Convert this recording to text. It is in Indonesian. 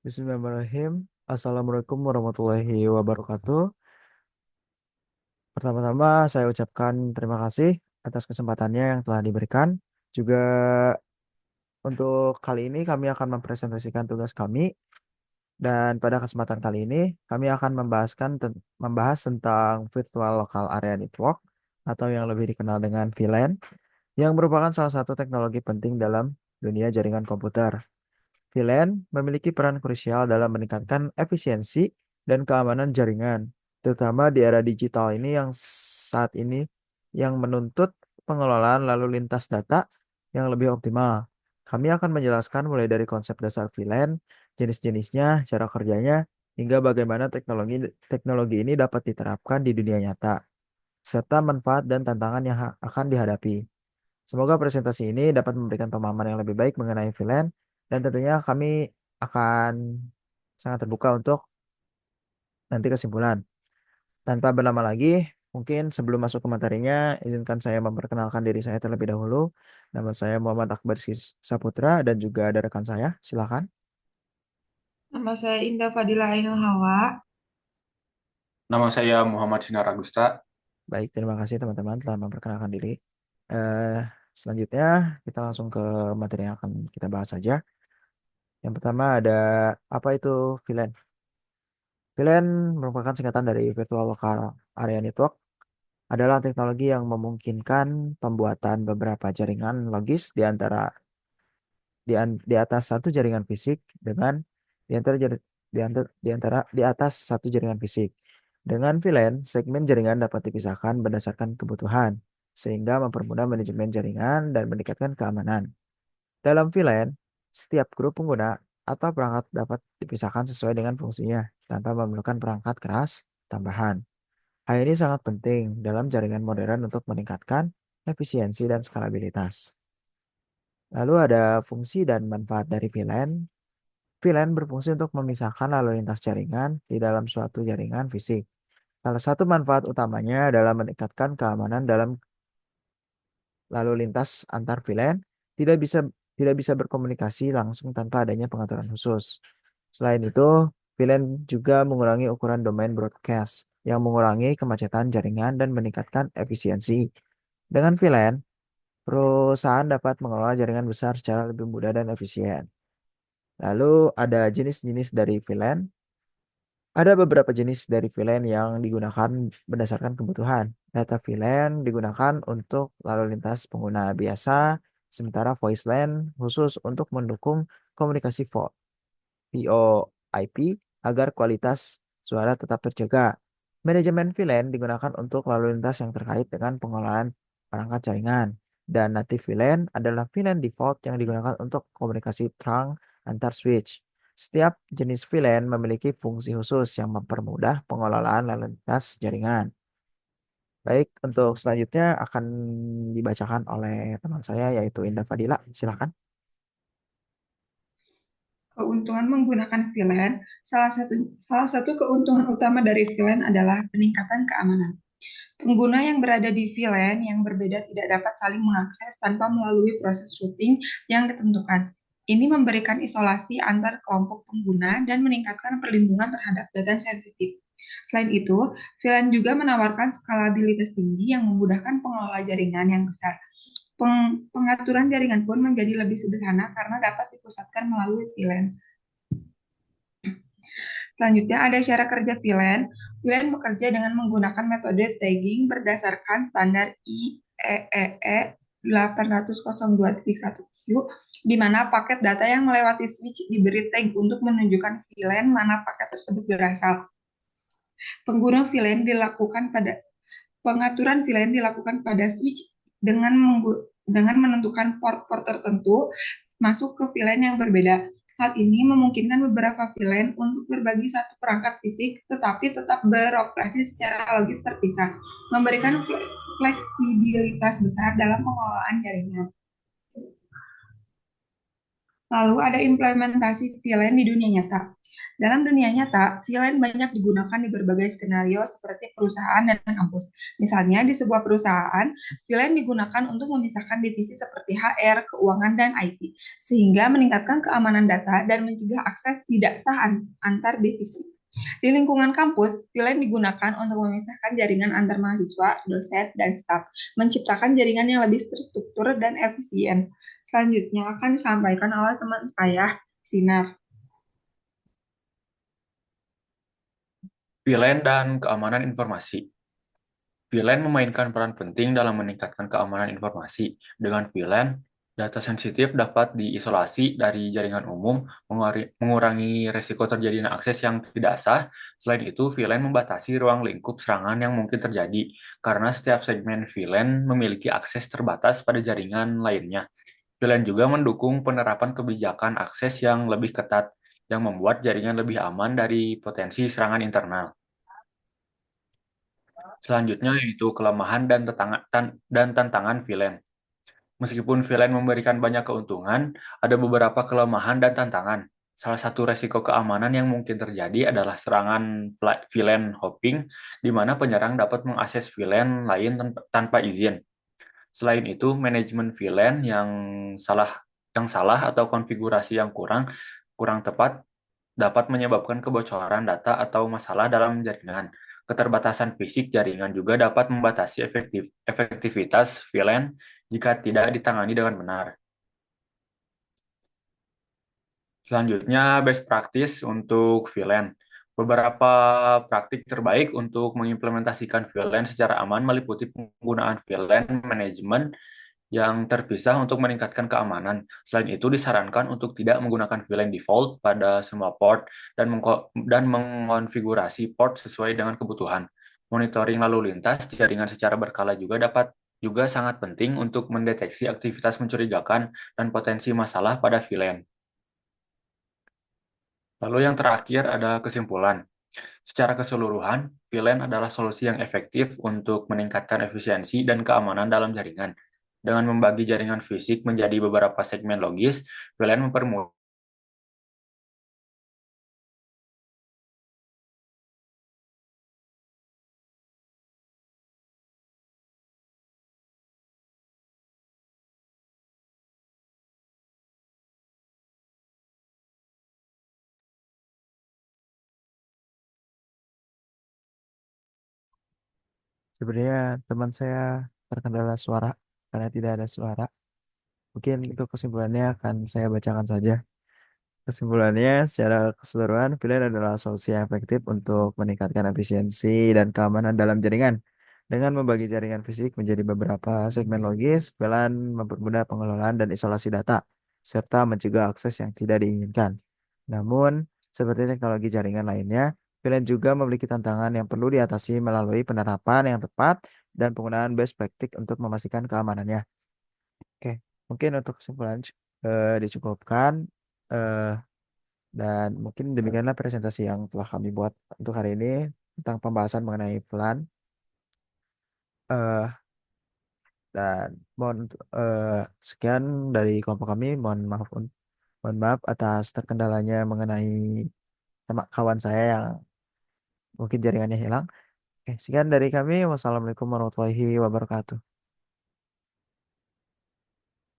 Bismillahirrahmanirrahim. Assalamualaikum warahmatullahi wabarakatuh. Pertama-tama saya ucapkan terima kasih atas kesempatannya yang telah diberikan. Juga untuk kali ini kami akan mempresentasikan tugas kami dan pada kesempatan kali ini kami akan membahas tentang Virtual Local Area Network atau yang lebih dikenal dengan VLAN yang merupakan salah satu teknologi penting dalam dunia jaringan komputer. VLAN memiliki peran krusial dalam meningkatkan efisiensi dan keamanan jaringan, terutama di era digital ini yang saat ini yang menuntut pengelolaan lalu lintas data yang lebih optimal. Kami akan menjelaskan mulai dari konsep dasar VLAN, jenis-jenisnya, cara kerjanya, hingga bagaimana teknologi teknologi ini dapat diterapkan di dunia nyata, serta manfaat dan tantangan yang akan dihadapi. Semoga presentasi ini dapat memberikan pemahaman yang lebih baik mengenai VLAN dan tentunya kami akan sangat terbuka untuk nanti kesimpulan. Tanpa berlama lagi, mungkin sebelum masuk ke materinya, izinkan saya memperkenalkan diri saya terlebih dahulu. Nama saya Muhammad Akbar Saputra dan juga ada rekan saya. Silakan. Nama saya Indah Fadila Ainul Hawa. Nama saya Muhammad Sinar Agusta. Baik, terima kasih teman-teman telah memperkenalkan diri. Eh, Selanjutnya kita langsung ke materi yang akan kita bahas saja. Yang pertama ada apa itu VLAN? VLAN merupakan singkatan dari Virtual Local Area Network, adalah teknologi yang memungkinkan pembuatan beberapa jaringan logis di antara di atas satu jaringan fisik dengan di antara jar- di atas satu jaringan fisik. Dengan VLAN, segmen jaringan dapat dipisahkan berdasarkan kebutuhan, sehingga mempermudah manajemen jaringan dan meningkatkan keamanan. Dalam VLAN, setiap grup pengguna atau perangkat dapat dipisahkan sesuai dengan fungsinya tanpa memerlukan perangkat keras tambahan. Hal ini sangat penting dalam jaringan modern untuk meningkatkan efisiensi dan skalabilitas. Lalu ada fungsi dan manfaat dari VLAN. VLAN berfungsi untuk memisahkan lalu lintas jaringan di dalam suatu jaringan fisik. Salah satu manfaat utamanya adalah meningkatkan keamanan dalam lalu lintas antar VLAN tidak bisa tidak bisa berkomunikasi langsung tanpa adanya pengaturan khusus. Selain itu, VLAN juga mengurangi ukuran domain broadcast yang mengurangi kemacetan jaringan dan meningkatkan efisiensi. Dengan VLAN, perusahaan dapat mengelola jaringan besar secara lebih mudah dan efisien. Lalu ada jenis-jenis dari VLAN. Ada beberapa jenis dari VLAN yang digunakan berdasarkan kebutuhan. Data VLAN digunakan untuk lalu lintas pengguna biasa, sementara voice LAN khusus untuk mendukung komunikasi VoIP agar kualitas suara tetap terjaga. Manajemen VLAN digunakan untuk lalu lintas yang terkait dengan pengelolaan perangkat jaringan. Dan native VLAN adalah VLAN default yang digunakan untuk komunikasi terang antar switch. Setiap jenis VLAN memiliki fungsi khusus yang mempermudah pengelolaan lalu lintas jaringan. Baik, untuk selanjutnya akan dibacakan oleh teman saya yaitu Indah Fadila. Silakan. Keuntungan menggunakan VLAN, salah satu keuntungan utama dari VLAN adalah peningkatan keamanan. Pengguna yang berada di VLAN yang berbeda tidak dapat saling mengakses tanpa melalui proses routing yang ditentukan. Ini memberikan isolasi antar kelompok pengguna dan meningkatkan perlindungan terhadap data sensitif. Selain itu, VLAN juga menawarkan skalabilitas tinggi yang memudahkan pengelola jaringan yang besar. Pengaturan jaringan pun menjadi lebih sederhana karena dapat dipusatkan melalui VLAN. Selanjutnya ada cara kerja VLAN. VLAN bekerja dengan menggunakan metode tagging berdasarkan standar IEEE 802.1Q, di mana paket data yang melewati switch diberi tag untuk menunjukkan VLAN mana paket tersebut berasal. Pengguna VLAN dilakukan pada Pengaturan VLAN dilakukan pada switch dengan menentukan port-port tertentu masuk ke VLAN yang berbeda. Hal ini memungkinkan beberapa VLAN untuk berbagi satu perangkat fisik tetapi tetap beroperasi secara logis terpisah, memberikan fleksibilitas besar dalam pengelolaan jaringan. Lalu ada implementasi VLAN di dunia nyata. Dalam dunia nyata, VLAN banyak digunakan di berbagai skenario seperti perusahaan dan kampus. Misalnya, di sebuah perusahaan, VLAN digunakan untuk memisahkan divisi seperti HR, keuangan, dan IT, sehingga meningkatkan keamanan data dan mencegah akses tidak sah antar divisi. Di lingkungan kampus, VLAN digunakan untuk memisahkan jaringan antar mahasiswa, dosen, dan staf, menciptakan jaringan yang lebih terstruktur dan efisien. Selanjutnya akan disampaikan oleh teman saya, Sinar. VLAN dan keamanan informasi. VLAN memainkan peran penting dalam meningkatkan keamanan informasi. Dengan VLAN, data sensitif dapat diisolasi dari jaringan umum, mengurangi risiko terjadinya akses yang tidak sah. Selain itu, VLAN membatasi ruang lingkup serangan yang mungkin terjadi, karena setiap segmen VLAN memiliki akses terbatas pada jaringan lainnya. VLAN juga mendukung penerapan kebijakan akses yang lebih ketat, yang membuat jaringan lebih aman dari potensi serangan internal. Selanjutnya yaitu kelemahan dan tantangan VLAN. Meskipun VLAN memberikan banyak keuntungan, ada beberapa kelemahan dan tantangan. Salah satu resiko keamanan yang mungkin terjadi adalah serangan VLAN hopping, di mana penyerang dapat mengakses VLAN lain tanpa izin. Selain itu, manajemen VLAN yang salah atau konfigurasi yang kurang kurang tepat dapat menyebabkan kebocoran data atau masalah dalam jaringan. Keterbatasan fisik jaringan juga dapat membatasi efektivitas VLAN jika tidak ditangani dengan benar. Selanjutnya, best practice untuk VLAN. Beberapa praktik terbaik untuk mengimplementasikan VLAN secara aman meliputi penggunaan VLAN manajemen yang terpisah untuk meningkatkan keamanan. Selain itu, disarankan untuk tidak menggunakan VLAN default pada semua port dan mengonfigurasi port sesuai dengan kebutuhan. Monitoring lalu lintas jaringan secara berkala juga sangat penting untuk mendeteksi aktivitas mencurigakan dan potensi masalah pada VLAN. Lalu yang terakhir ada kesimpulan. Secara keseluruhan, VLAN adalah solusi yang efektif untuk meningkatkan efisiensi dan keamanan dalam jaringan. Dengan membagi jaringan fisik menjadi beberapa segmen logis, VLAN mempermudah Sebenarnya teman saya terkendala suara karena tidak ada suara. Mungkin itu kesimpulannya akan saya bacakan saja. Kesimpulannya, secara keseluruhan, pilihan adalah solusi yang efektif untuk meningkatkan efisiensi dan keamanan dalam jaringan. Dengan membagi jaringan fisik menjadi beberapa segmen logis, pilihan mempermudah pengelolaan dan isolasi data, serta mencegah akses yang tidak diinginkan. Namun, seperti teknologi jaringan lainnya, pilihan juga memiliki tantangan yang perlu diatasi melalui penerapan yang tepat dan penggunaan best practice untuk memastikan keamanannya. Oke, mungkin untuk kesimpulan dicukupkan. Eh, dan mungkin demikianlah presentasi yang telah kami buat untuk hari ini tentang pembahasan mengenai plan. eh dan sekian dari kelompok kami. Mohon maaf atas terkendalanya mengenai teman kawan saya yang mungkin jaringannya hilang. Sekian dari kami. Wassalamualaikum warahmatullahi wabarakatuh.